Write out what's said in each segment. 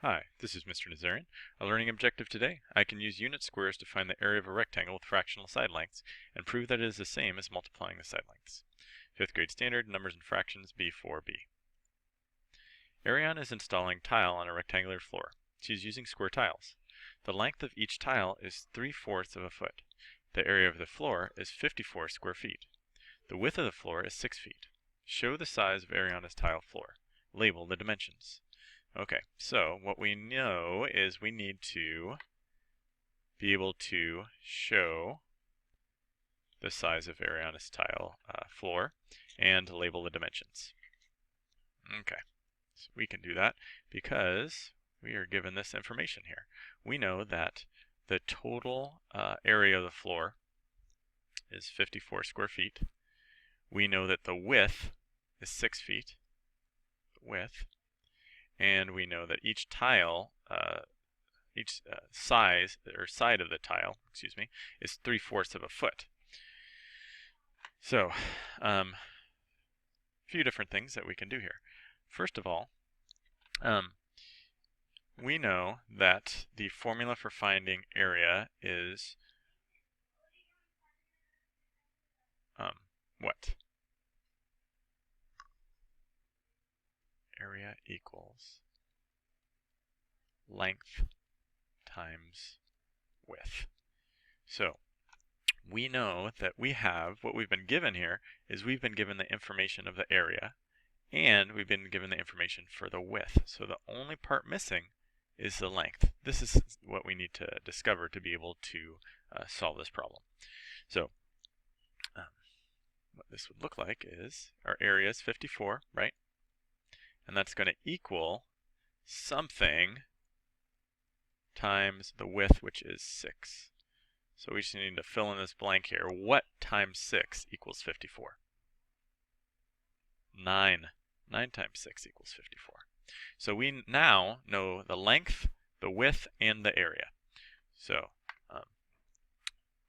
Hi, this is Mr. Nazarian. A learning objective today. I can use unit squares to find the area of a rectangle with fractional side lengths and prove that it is the same as multiplying the side lengths. 5th grade standard, numbers and fractions, B4b. Ariana is installing tile on a rectangular floor. She is using square tiles. The length of each tile is 3/4 of a foot. The area of the floor is 54 square feet. The width of the floor is 6 feet. Show the size of Ariana's tile floor. Label the dimensions. Okay, so what we know is we need to be able to show the size of Ariana's tile floor and label the dimensions. Okay, so we can do that because we are given this information here. We know that the total area of the floor is 54 square feet. We know that the width is 6 feet, and we know that each tile, size or side of the tile, is 3/4 of a foot. So, a few different things that we can do here. First of all, we know that the formula for finding area is what? Area equals length times width. So we know that we have, what we've been given here is we've been given the information of the area and we've been given the information for the width. So the only part missing is the length. This is what we need to discover to be able to solve this problem. So what this would look like is our area is 54, right? And that's going to equal something times the width, which is 6. So we just need to fill in this blank here. What times 6 equals 54? 9. 9 times 6 equals 54. So we now know the length, the width, and the area. So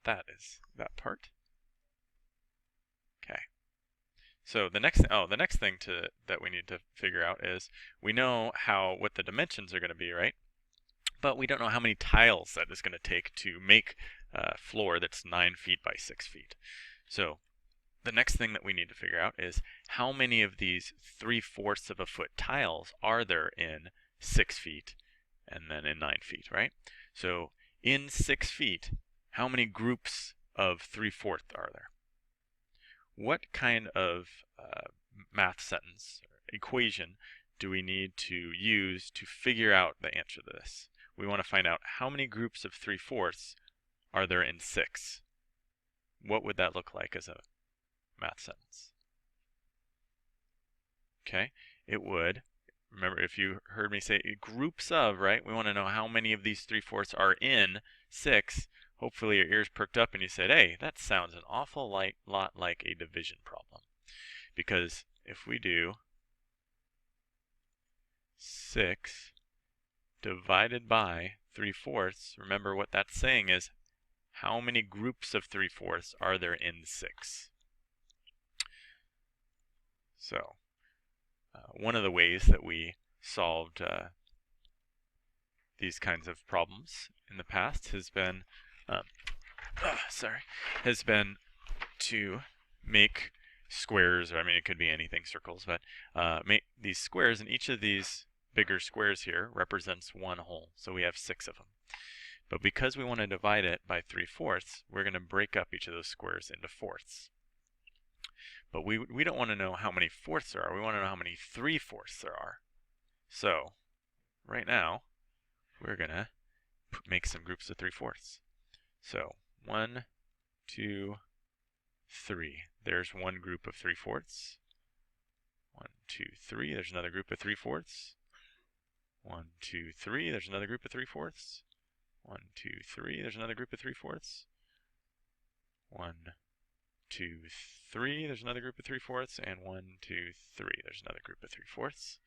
that is that part. Okay. So the next thing that we need to figure out is we know what the dimensions are going to be, right? But we don't know how many tiles that is going to take to make a floor that's 9 feet by 6 feet. So the next thing that we need to figure out is how many of these 3/4 of a foot tiles are there in 6 feet and then in 9 feet, right? So in 6 feet, how many groups of 3/4 are there? What kind of math sentence or equation do we need to use to figure out the answer to this? We want to find out how many groups of 3/4 are there in 6. What would that look like as a math sentence? Okay, it would, remember if you heard me say groups of, right? We want to know how many of these 3/4 are in 6. Hopefully your ears perked up and you said, hey, that sounds an awful lot like a division problem. Because if we do 6 divided by 3/4, remember what that's saying is how many groups of 3/4 are there in 6? So one of the ways that we solved these kinds of problems in the past has been to make squares, or I mean it could be anything, circles, but make these squares, and each of these bigger squares here represents one whole, so we have 6 of them. But because we want to divide it by 3/4, we're going to break up each of those squares into fourths. But we don't want to know how many fourths there are, we want to know how many 3/4 there are. So right now we're going to make some groups of 3/4. So 1, 2, 3. There's one group of 3/4. 1, 2, 3. There's another group of 3/4. 1, 2, 3. There's another group of 3/4. 1, 2, 3. There's another group of 3/4. 1, 2, 3. There's another group of 3/4. And 1, 2, 3. There's another group of 3/4.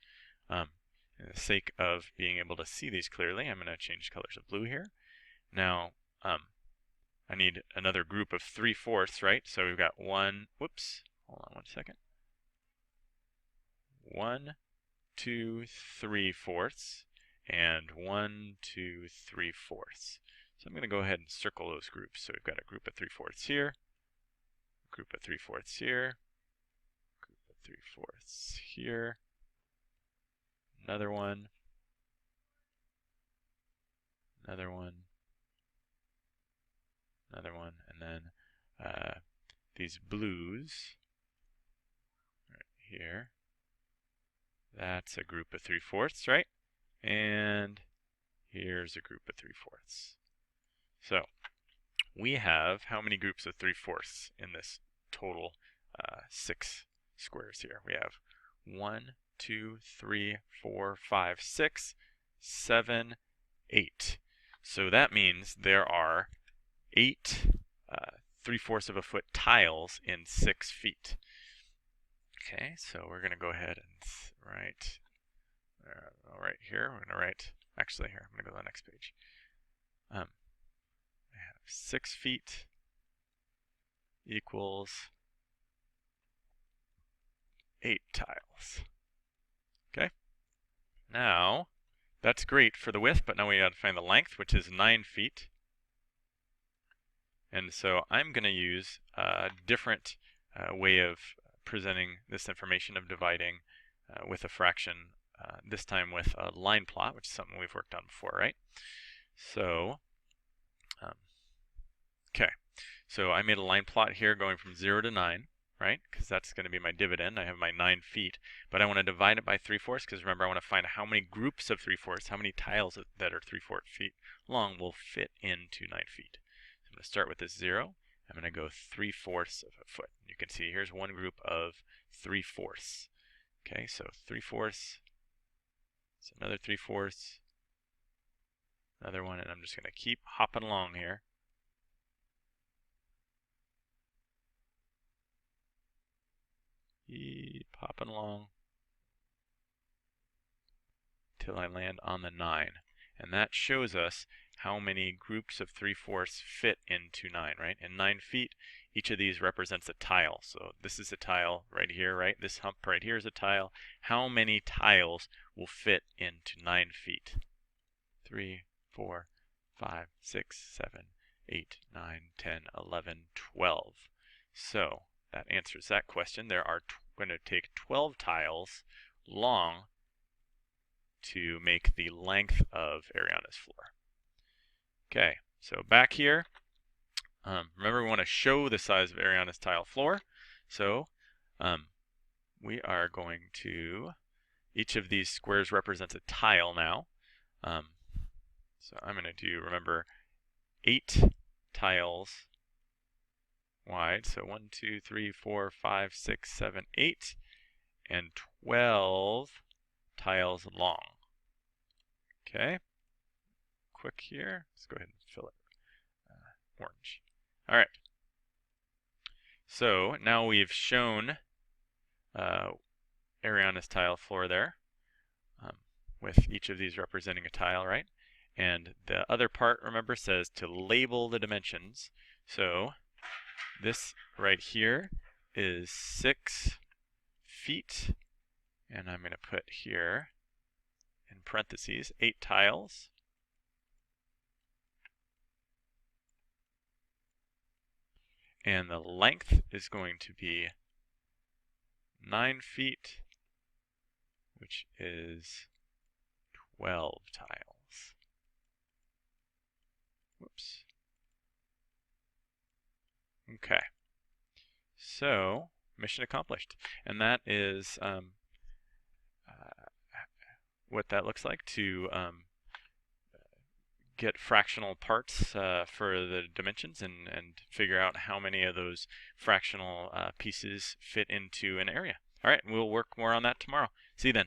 For the sake of being able to see these clearly, I'm going to change colors of blue here. Now, I need another group of 3/4, right? So we've got one, whoops, hold on one second. 1, 2, 3/4. and 1, 2, 3/4. So I'm going to go ahead and circle those groups. So we've got a group of 3/4 here, group of 3/4 here, group of 3/4 here, another one, another one, another one, and then these blues right here. That's a group of 3/4, right? And here's a group of 3/4. So we have how many groups of 3/4 in this total 6 squares here? We have 1, 2, 3, 4, 5, 6, 7, 8. So that means there are 8 3/4 of a foot tiles in 6 feet. Okay, so we're going to go ahead and write right here. We're going to write, actually here, I'm going to go to the next page. I have 6 feet equals 8 tiles. Okay, now that's great for the width, but now we got to find the length, which is 9 feet. And so I'm going to use a different way of presenting this information of dividing with a fraction, this time with a line plot, which is something we've worked on before, right? So, okay, so I made a line plot here going from 0 to 9, right? Because that's going to be my dividend. I have my 9 feet, but I want to divide it by 3/4 because remember I want to find how many groups of 3/4, how many tiles that are 3/4 feet long will fit into 9 feet. So I'm going to start with this 0. I'm going to go 3/4 of a foot. You can see here's one group of 3/4. Okay, so 3/4. It's another 3/4. Another one, and I'm just going to keep hopping along here. Keep hopping along till I land on the 9. And that shows us how many groups of 3/4 fit into 9, right? In 9 feet, each of these represents a tile. So this is a tile right here, right? This hump right here is a tile. How many tiles will fit into 9 feet? 3, 4, 5, 6, 7, 8, 9, 10, 11, 12. So that answers that question. There are going to take 12 tiles long to make the length of Ariana's floor. Okay, so back here, remember we want to show the size of Ariana's tile floor. So we are going to, each of these squares represents a tile now. So I'm going to do, remember, 8 tiles wide. So 1, 2, 3, 4, 5, 6, 7, 8, and 12 tiles long. Okay, quick here. Let's go ahead and fill it orange. All right. So now we've shown Ariana's tile floor there, with each of these representing a tile, right? And the other part, remember, says to label the dimensions. So this right here is 6 feet, and I'm going to put here in parentheses 8 tiles. And the length is going to be 9 feet, which is 12 tiles. Whoops. Okay. So, mission accomplished. And that is what that looks like to get fractional parts for the dimensions and figure out how many of those fractional pieces fit into an area. All right, we'll work more on that tomorrow. See you then.